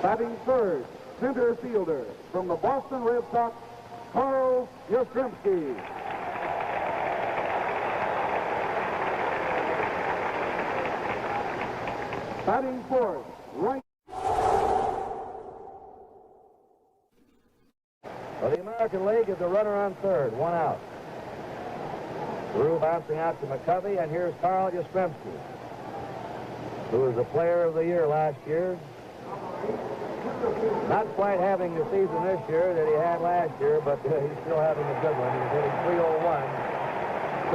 Batting third, center fielder from the Boston Red Sox, Carl Yastrzemski. Batting fourth, right. For the American League is the runner on third, 1 out. Drew bouncing out to McCovey, and here's Carl Yastrzemski, who was the player of the year last year. Not quite having the season this year that he had last year, but he's still having a good one. He's hitting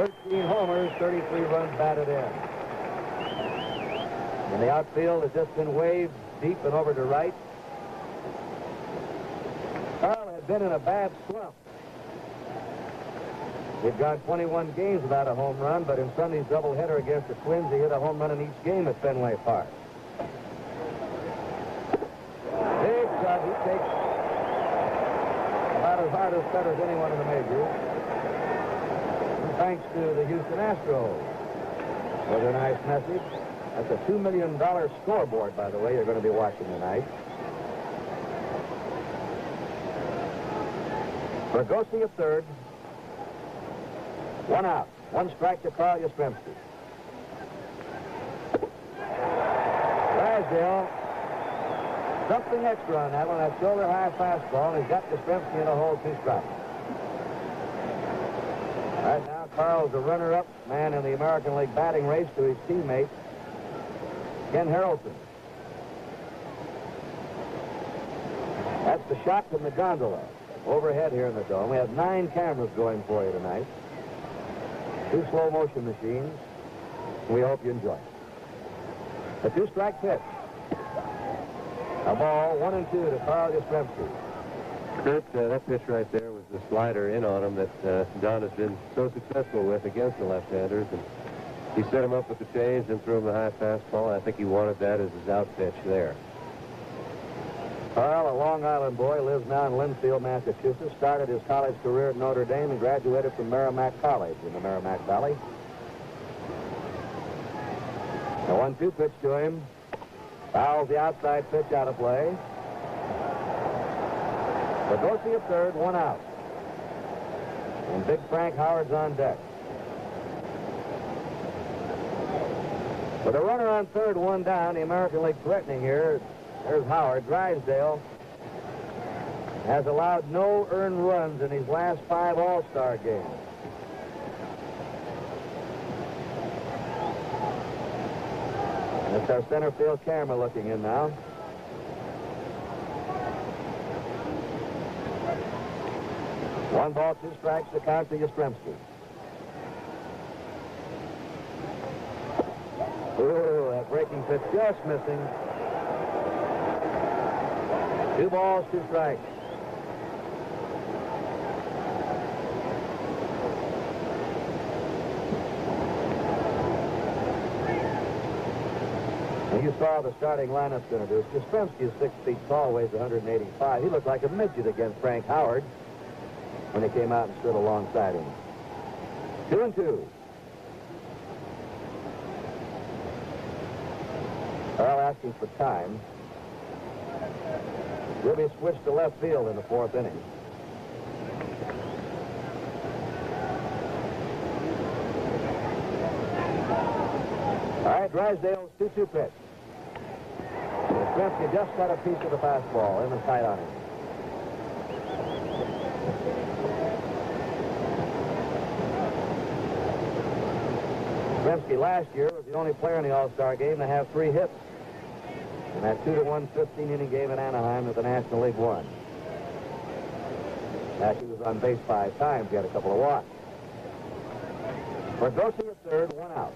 .301, 13 homers, 33 runs batted in. And the outfield has just been waved deep and over to right. Carl had been in a bad slump. He'd gone 21 games without a home run, but in Sunday's doubleheader against the Twins, he hit a home run in each game at Fenway Park. Big shot. He takes about as hard a cut as anyone in the majors. And thanks to the Houston Astros with a nice message. That's a $2 million scoreboard, by the way, you're going to be watching tonight. Bergosi at third. 1 out. 1 strike to Carl Yastrzemski. Drysdale, something extra on that one, that shoulder high fastball, and he's got Yastrzemski in a hole, 2 strikes. Right now, Carl's the runner-up man in the American League batting race to his teammate, Ken Harrelson. That's the shot from the gondola overhead here in the dome. We have 9 cameras going for you tonight. 2 slow motion machines. We hope you enjoy it. A 2-strike pitch. A ball, 1 and 2 to Carl Yastrzemski. Curt, that pitch right there was the slider in on him that Don has been so successful with against the left-handers. And he set him up with the change and threw him the high fastball. I think he wanted that as his out pitch there. Carl, a Long Island boy, lives now in Linfield, Massachusetts. Started his college career at Notre Dame and graduated from Merrimack College in the Merrimack Valley. The 1-2 pitch to him. Fouls the outside pitch out of play. Bergosi at third, 1 out. And Big Frank Howard's on deck. With a runner on third, 1 down, the American League threatening here. There's Howard. Drysdale has allowed no earned runs in his last 5 All-Star games. That's our center field camera looking in now. One ball, 2 strikes to count to Yastrzemski. Ooh, that breaking pitch just missing. 2 balls, 2 strikes. And you saw the starting lineup's going to do. Yastrzemski is 6 feet tall, weighs 185. He looked like a midget against Frank Howard when he came out and stood alongside him. 2 and 2. Carl asking for time. Will be switched to left field in the 4th inning. All right, Drysdale's 2-2 pitch. Yastrzemski just got a piece of the fastball in the sight on him. Yastrzemski last year was the only player in the All-Star game to have 3 hits. In that 2-1 15-inning game in Anaheim that the National League won. Actually, was on base 5 times. He had a couple of walks. Bergosi at third, 1 out.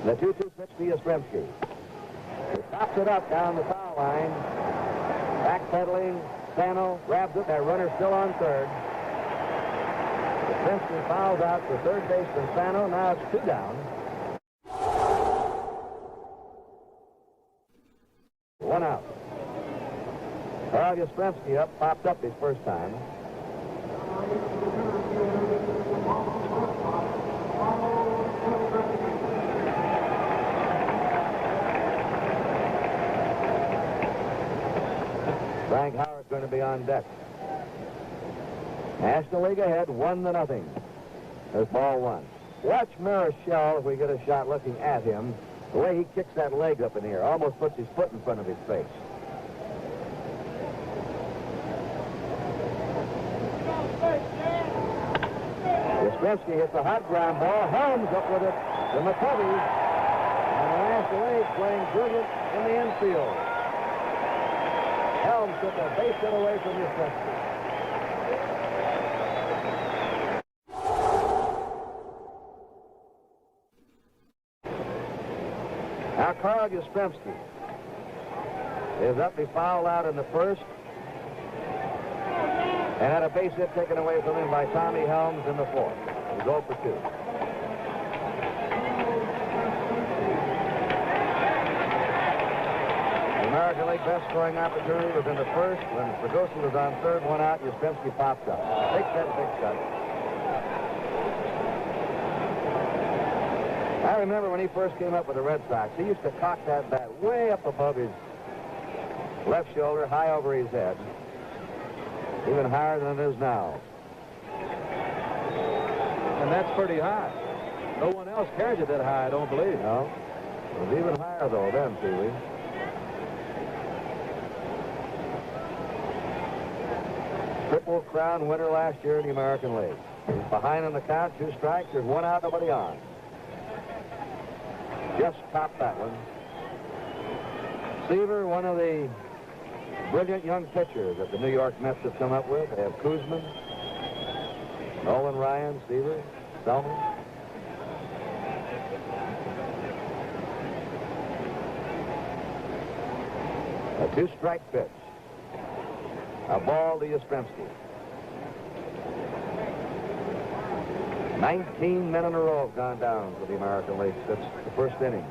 The 2-2 pitch to Yastrzemski. He stops it up down the foul line. Backpedaling. Sano grabs it. That runner still on third. Yastrzemski fouls out for third baseman Sano. Now it's 2 down. 1 out. Carl Yastrzemski popped up his first time. Frank Howard's going to be on deck. National League ahead, 1-0. There's ball one. Watch Marichal, if we get a shot looking at him, the way he kicks that leg up in the air, almost puts his foot in front of his face. Yastrzemski hits a hot ground ball. Helms up with it to McCovey. And the National League playing brilliant in the infield. Helms took a base hit away from Yastrzemski. Now Carl Yastrzemski is up. He fouled out in the first and had a base hit taken away from him by Tommy Helms in the fourth. He's 0 for 2. The American League best scoring opportunity was in the first when Ferguson was on third, one out. Yastrzemski popped up. Big shot. I remember when he first came up with the Red Sox, he used to cock that bat way up above his left shoulder, high over his head. Even higher than it is now. And that's pretty high. No one else carries it that high, I don't believe. No. It was even higher, though, then, Pee-wee. Triple Crown winner last year in the American League. He's behind on the count, 2 strikes. There's 1 out, nobody on. Just topped that one. Seaver, one of the brilliant young pitchers that the New York Mets have come up with. They have Koosman, Nolan Ryan, Seaver, Selman. A 2-strike pitch. A ball to Yastrzemski. 19 men in a row have gone down for the American League since the first inning.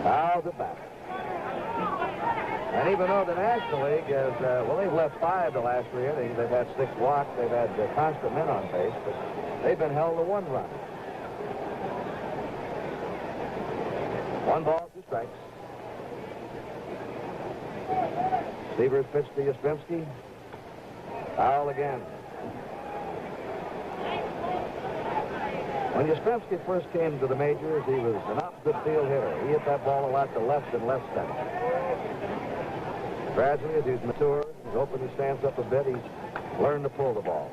Fouls it back. And even though the National League has, well, they've left 5 the last 3 innings. They've had 6 walks. They've had constant men on base, but they've been held to 1 run. 1 ball, 2 strikes. Seaver's pitch to Yastrzemski. Foul again. When Yastrzemski first came to the majors, he was an opposite field hitter. He hit that ball a lot to left and left center. Gradually, as he's matured, he's opened his stance up a bit, he's learned to pull the ball.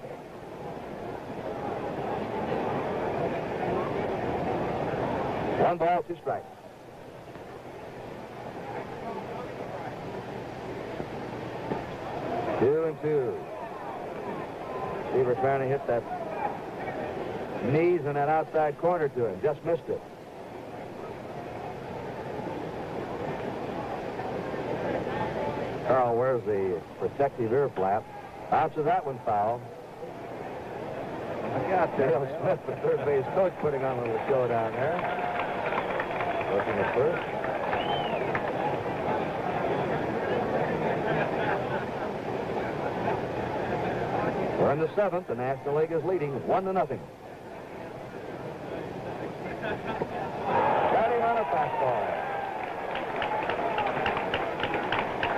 One ball, 2 strikes. Two and two. Seaver trying to hit that knees in that outside corner to him. Just missed it. Carl wears the protective ear flap. Bounces that one foul. I got Dale Smith, the third base coach, putting on a little show down there. Looking at first. We're in the 7th. The National League is leading 1-0. Got him on a fastball.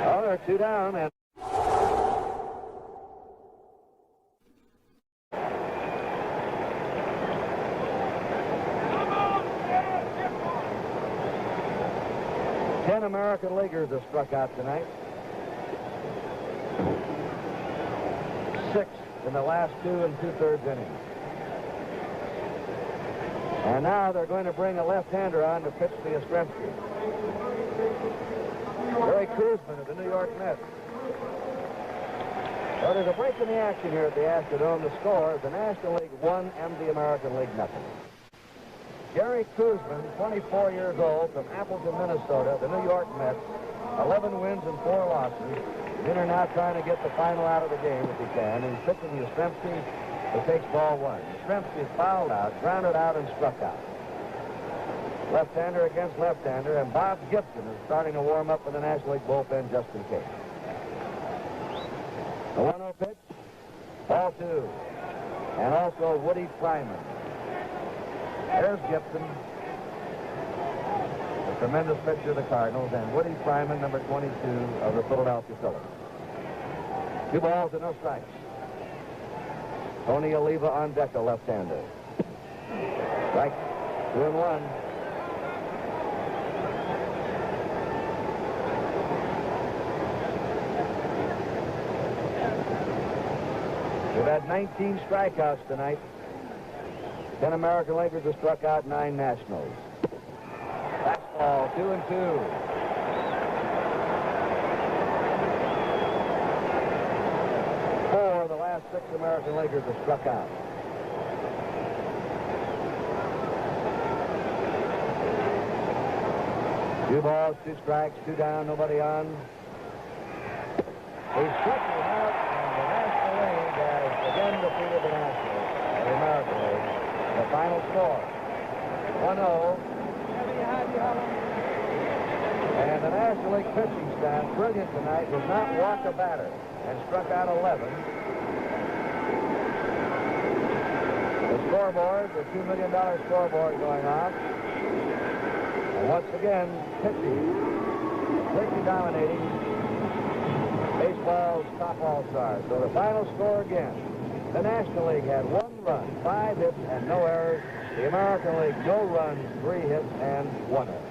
Oh, they're 2 down, and American Leaguers have struck out tonight. 6 in the last 2 2/3 innings. And now they're going to bring a left-hander on to pitch to Yastrzemski. Jerry Koosman of the New York Mets. Well, there's a break in the action here at the Astrodome. The score is the National League 1 and the American League 0. Jerry Koosman, 24 years old, from Appleton, Minnesota, the New York Mets, 11 wins and 4 losses. Men are now trying to get the final out of the game if he can. And pitching Yastrzemski, who takes ball 1. Yastrzemski is fouled out, grounded out, and struck out. Left-hander against left-hander, and Bob Gibson is starting to warm up for the National League bullpen just in case. The 1-0 pitch, ball 2. And also Woody Fryman. There's Gibson. tremendous pitcher of the Cardinals, and Woody Fryman, number 22 of the Philadelphia Phillies. 2 balls and no strikes. Tony Oliva on deck, a left-hander. Strike, 2-1. We've had 19 strikeouts tonight. 10 American Leaguers have struck out, 9 Nationals. Fastball, 2-2. Four of the last 6 American Leaguers have struck out. Two balls, 2 strikes, 2 down, nobody on. He's striking out, and the National League has again defeated the Nationals, the American League. The final score, 1-0. And the National League pitching staff, brilliant tonight, did not walk a batter and struck out 11. The scoreboard, the $2 million scoreboard going off. And once again, pitching, completely dominating baseball's top all-stars. So the final score again. The National League had 1 run, 5 hits, and no errors. The American League, no runs, 3 hits, and 1 error.